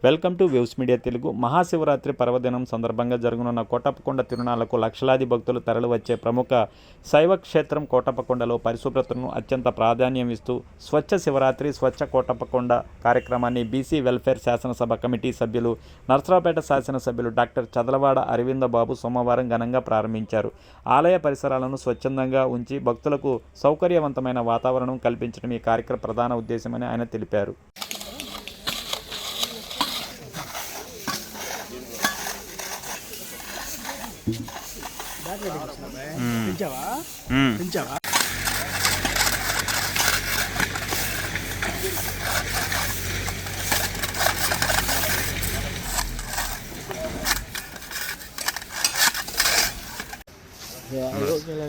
Welcome to Waves Media Telugu. Mahashivratri పర్వదినం సందర్భంగా జరగనున్న కోటప్పకొండ తిరునాళ్లకు లక్షలాది భక్తులు తరలివచ్చే ప్రముఖ శైవ క్షేత్రం కోటప్పకొండలో పరిశుభ్రతను అత్యంత ప్రాధాన్యం ఇస్తూ స్వచ్ఛ శివరాత్రి స్వచ్ఛ కోటప్పకొండ కార్యక్రమాన్ని బీసీ వెల్ఫేర్ శాసనసభ కమిటీ సభ్యులు నర్సరావుపేట శాసనసభ్యులు డాక్టర్ చదలవాడ అరవిందబాబు సోమవారం ఘనంగా ప్రారంభించారు. ఆలయ పరిసరాలను స్వచ్ఛందంగా ఉంచి భక్తులకు సౌకర్యవంతమైన వాతావరణం కల్పించడం ఈ కార్యక్రమ ప్రధాన ఉద్దేశమని ఆయన తెలిపారు.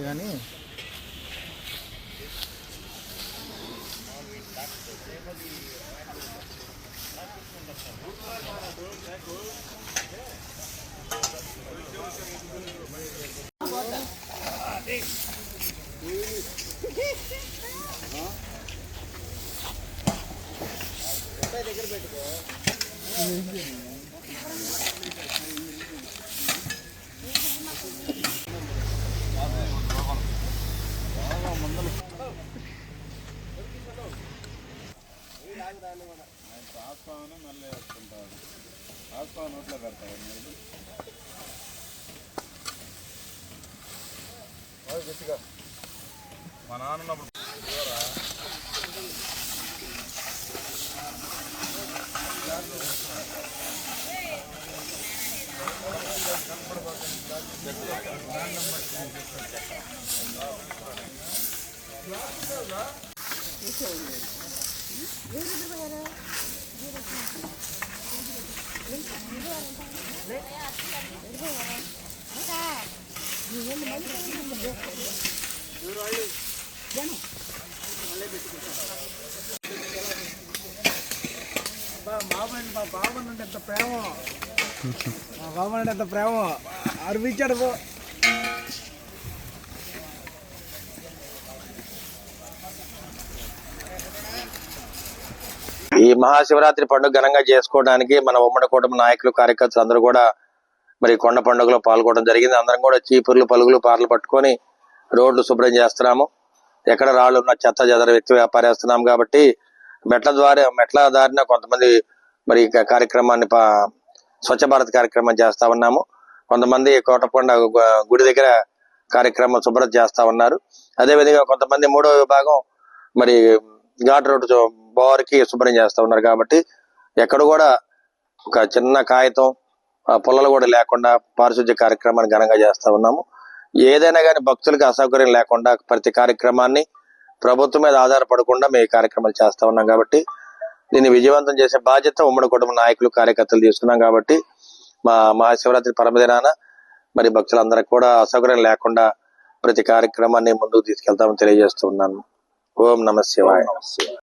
కానీ దగ్గర పెట్టుకో. ఆస్పావనే మళ్ళీ వేసుకుంటారు. ఆస్పావ నోట్లో పెడతారు. గట్టిగా మా నాన్నప్పుడు మా బాబు అంటే ఎంత ప్రేమ, మా బాబు అంటే ఎంత ప్రేమ అనిపించాడు. ఈ మహాశివరాత్రి పండుగ ఘనంగా చేసుకోవడానికి మన ఉమ్మడి కూటమి నాయకులు కార్యకర్తలు అందరూ కూడా మరి కొండ పండుగలో పాల్గొనడం జరిగింది. అందరం కూడా చీపుర్లు పలుగులు పార్లు పట్టుకొని రోడ్లు శుభ్రం చేస్తున్నాము. ఎక్కడ రాళ్ళు ఉన్న చెత్త చెదర వ్యక్తి వ్యాపారేస్తున్నాం కాబట్టి మెట్ల దారిన కొంతమంది మరి కార్యక్రమాన్ని స్వచ్ఛ భారత్ కార్యక్రమం చేస్తా ఉన్నాము. కొంతమంది కోటప్పకొండ గుడి దగ్గర కార్యక్రమం శుభ్రత చేస్తా ఉన్నారు. అదేవిధంగా కొంతమంది మూడో విభాగం మరి ఘాట్ రోడ్డు బోర్కి శుభ్రం చేస్తా ఉన్నారు. కాబట్టి ఎక్కడ కూడా ఒక చిన్న కాగితం పొలాలు కూడా లేకుండా పారిశుద్ధ్య కార్యక్రమాన్ని ఘనంగా చేస్తా ఉన్నాము. ఏదైనా కానీ భక్తులకు అసౌకర్యం లేకుండా ప్రతి కార్యక్రమాన్ని ప్రభుత్వం మీద ఆధారపడకుండా మేము ఈ కార్యక్రమాలు చేస్తా ఉన్నాం. కాబట్టి దీన్ని విజయవంతం చేసే బాధ్యత ఉమ్మడి కుటుంబ నాయకులు కార్యకర్తలు తీసుకున్నాం. కాబట్టి మా మహాశివరాత్రి పరమదినాన మరి భక్తులందరికీ కూడా అసౌకర్యం లేకుండా ప్రతి కార్యక్రమాన్ని ముందుకు తీసుకెళ్తామని తెలియజేస్తూ ఉన్నాను. ఓం నమః శివాయ.